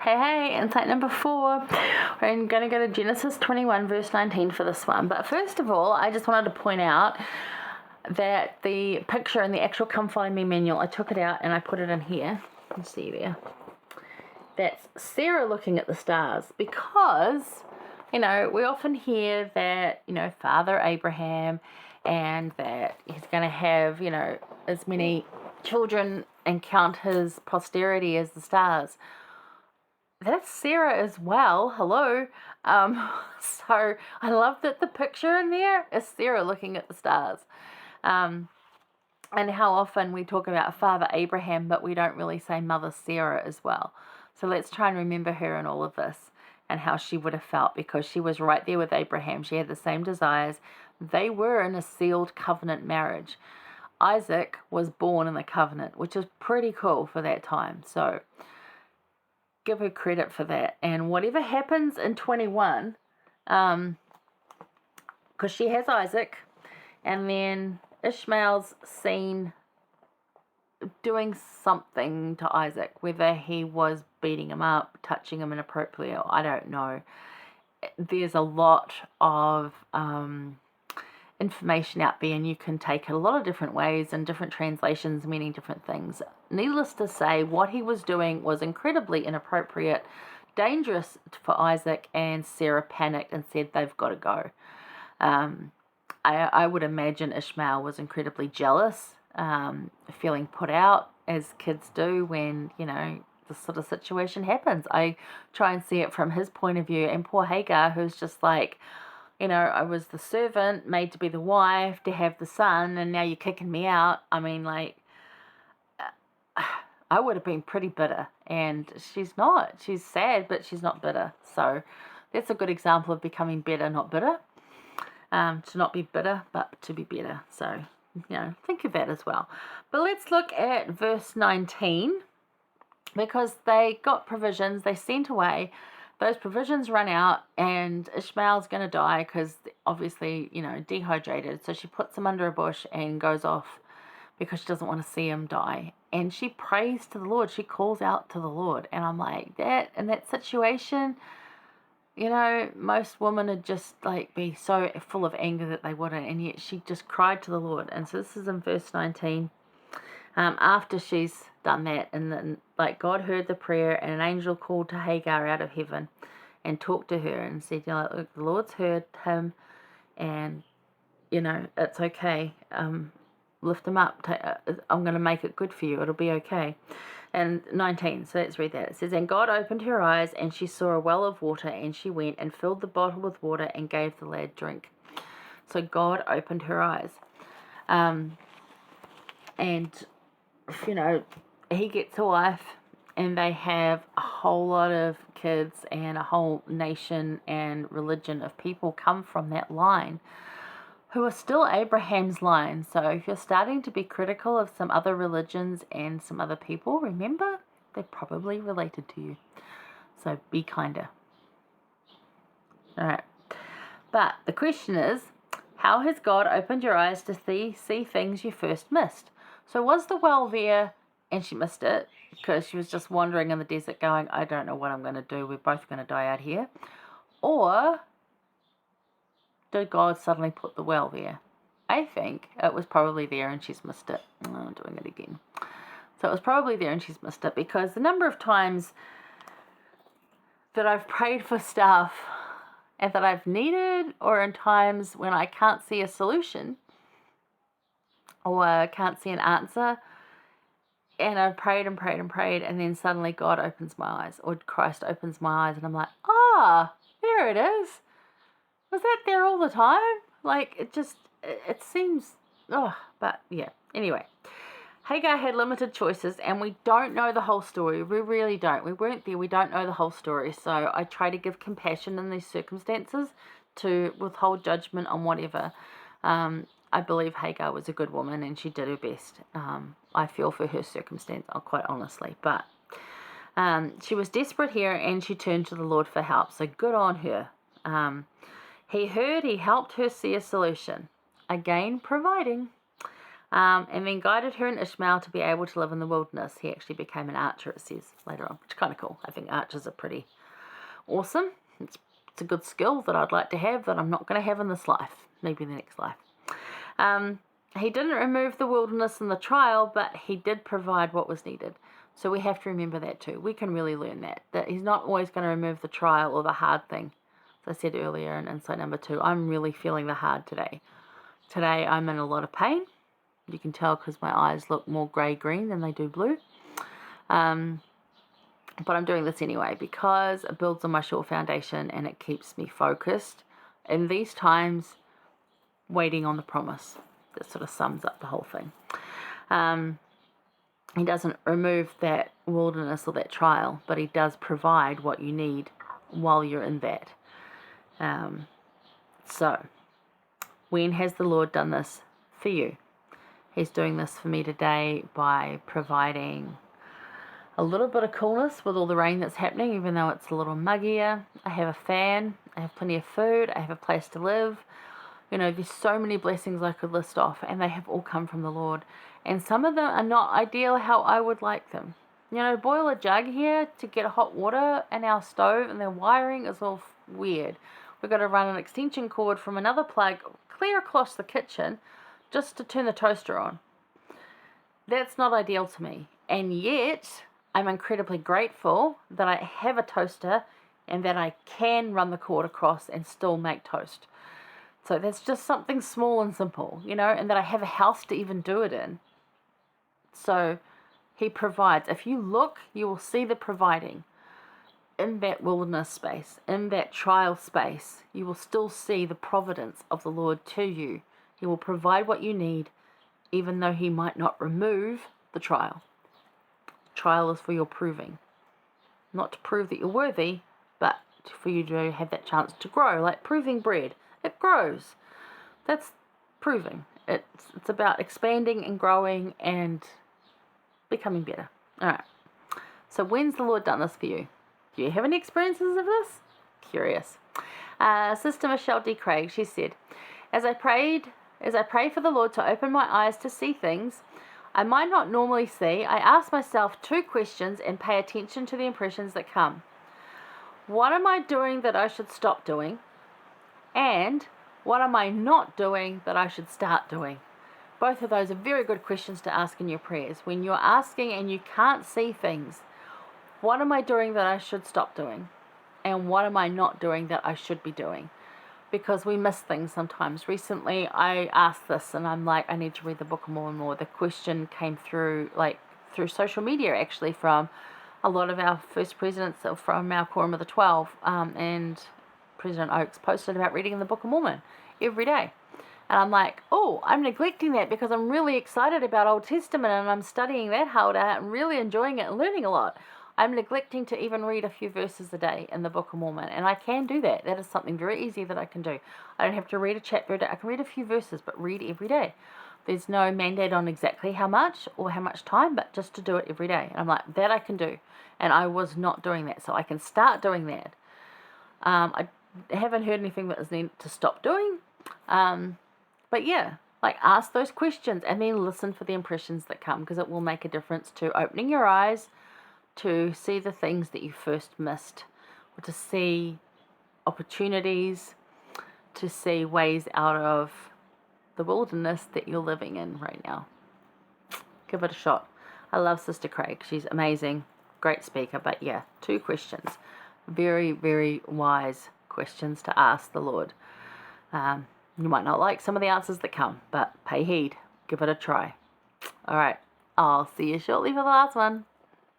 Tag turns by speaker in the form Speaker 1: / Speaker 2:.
Speaker 1: Hey, insight number 4. We're going to go to Genesis 21, verse 19 for this one. But first of all, I just wanted to point out that the picture in the actual Come Follow Me manual, I took it out and I put it in here. You can see there. That's Sarah looking at the stars because, we often hear that, Father Abraham and that he's going to have, as many children and count his posterity as the stars. That's Sarah as well. Hello. So I love that the picture in there is Sarah looking at the stars. And how often we talk about Father Abraham, but we don't really say Mother Sarah as well. So let's try and remember her in all of this and how she would have felt, because she was right there with Abraham. She had the same desires. They were in a sealed covenant marriage. Isaac was born in the covenant, which is pretty cool for that time. So give her credit for that. And whatever happens in 21, because she has Isaac, and then Ishmael's seen doing something to Isaac, whether he was beating him up, touching him inappropriately, I don't know. There's a lot of information out there, and you can take it a lot of different ways and different translations meaning different things. Needless to say, what he was doing was incredibly inappropriate, dangerous for Isaac, and Sarah panicked and said they've got to go. I would imagine Ishmael was incredibly jealous, feeling put out, as kids do when, this sort of situation happens. I try and see it from his point of view, and poor Hagar, who's just like, I was the servant, made to be the wife, to have the son, and now you're kicking me out. I mean, I would have been pretty bitter, and she's not. She's sad, but she's not bitter. So that's a good example of becoming better, not bitter. To not be bitter, but to be better. So, think of that as well. But let's look at verse 19, because they got provisions, they sent away. Those provisions run out, and Ishmael's going to die because obviously, dehydrated. So she puts him under a bush and goes off because she doesn't want to see him die. And she prays to the Lord. She calls out to the Lord. And I'm like, in that situation, most women would just be so full of anger that they wouldn't. And yet she just cried to the Lord. And so this is in verse 19. After she's done that, and then God heard the prayer, and an angel called to Hagar out of heaven and talked to her and said, look, the Lord's heard him, and it's okay. Lift him up. I'm going to make it good for you. It'll be okay. And 19, so let's read that. It says, and God opened her eyes, and she saw a well of water, and she went and filled the bottle with water and gave the lad drink. So God opened her eyes. And he gets a wife, and they have a whole lot of kids, and a whole nation and religion of people come from that line who are still Abraham's line. So if you're starting to be critical of some other religions and some other people, remember, they're probably related to you. So be kinder. All right. But the question is, how has God opened your eyes to see things you first missed? So was the well there and she missed it because she was just wandering in the desert going, I don't know what I'm going to do. We're both going to die out here. Or did God suddenly put the well there? I think it was probably there and she's missed it. I'm doing it again. So it was probably there and she's missed it, because the number of times that I've prayed for stuff and that I've needed, or in times when I can't see a solution or can't see an answer, and I've prayed and prayed and prayed, and then suddenly God opens my eyes, or Christ opens my eyes, and I'm like, there it is. Was that there all the time? It seems, but yeah. Anyway, Hagar had limited choices, and we don't know the whole story. We really don't. We weren't there. We don't know the whole story. So I try to give compassion in these circumstances, to withhold judgment on whatever. I believe Hagar was a good woman, and she did her best. I feel for her circumstance, quite honestly. But she was desperate here, and she turned to the Lord for help. So good on her. He heard, he helped her see a solution. Again, providing. And then guided her and Ishmael to be able to live in the wilderness. He actually became an archer, it says later on, which is kind of cool. I think archers are pretty awesome. It's a good skill that I'd like to have that I'm not going to have in this life, maybe in the next life. He didn't remove the wilderness and the trial, but he did provide what was needed. So we have to remember that too. We can really learn that he's not always going to remove the trial or the hard thing. As I said earlier in insight number 2, I'm really feeling the hard today. Today I'm in a lot of pain. You can tell because my eyes look more grey-green than they do blue. But I'm doing this anyway because it builds on my sure foundation and it keeps me focused in these times, waiting on the promise. That sort of sums up the whole thing. He doesn't remove that wilderness or that trial, but he does provide what you need while you're in that. So, when has the Lord done this for you? He's doing this for me today by providing a little bit of coolness with all the rain that's happening, even though it's a little muggier. I have a fan, I have plenty of food, I have a place to live. You know, there's so many blessings I could list off, and they have all come from the Lord. And some of them are not ideal how I would like them. You know, boil a jug here to get hot water in our stove, and the wiring is all weird. We've got to run an extension cord from another plug clear across the kitchen just to turn the toaster on. That's not ideal to me. And yet, I'm incredibly grateful that I have a toaster and that I can run the cord across and still make toast. So that's just something small and simple, you know, and that I have a house to even do it in. So he provides. If you look, you will see the providing. In that wilderness space, in that trial space, you will still see the providence of the Lord to you. He will provide what you need, even though he might not remove the trial. Trial is for your proving. Not to prove that you're worthy, but for you to have that chance to grow, like proving bread. It grows. That's proving. It's about expanding and growing and becoming better. All right. So when's the Lord done this for you? Do you have any experiences of this? Curious. Sister Michelle D. Craig, she said, As I pray for the Lord to open my eyes to see things I might not normally see, I ask myself 2 questions and pay attention to the impressions that come. What am I doing that I should stop doing? And what am I not doing that I should start doing? Both of those are very good questions to ask in your prayers. When you're asking and you can't see things, what am I doing that I should stop doing? And what am I not doing that I should be doing? Because we miss things sometimes. Recently, I asked this and I'm like, I need to read the book more and more. The question came through, through social media actually, from a lot of our first presidents from our Quorum of the 12. And President Oaks posted about reading the Book of Mormon every day. And I'm like, oh, I'm neglecting that because I'm really excited about Old Testament and I'm studying that harder and really enjoying it and learning a lot. I'm neglecting to even read a few verses a day in the Book of Mormon, and I can do that. That is something very easy that I can do. I don't have to read a chapter a day. I can read a few verses, but read every day. There's no mandate on exactly how much or how much time, but just to do it every day. And I'm like, that I can do. And I was not doing that, so I can start doing that. I haven't heard anything that is needed to stop doing. But yeah, ask those questions and then listen for the impressions that come, because it will make a difference to opening your eyes to see the things that you first missed, or to see opportunities, to see ways out of the wilderness that you're living in right now. Give it a shot. I love Sister Craig. She's amazing. Great speaker. But yeah, 2 questions. Very, very wise questions to ask the Lord. You might not like some of the answers that come, but pay heed. Give it a try. All right. I'll see you shortly for the last one.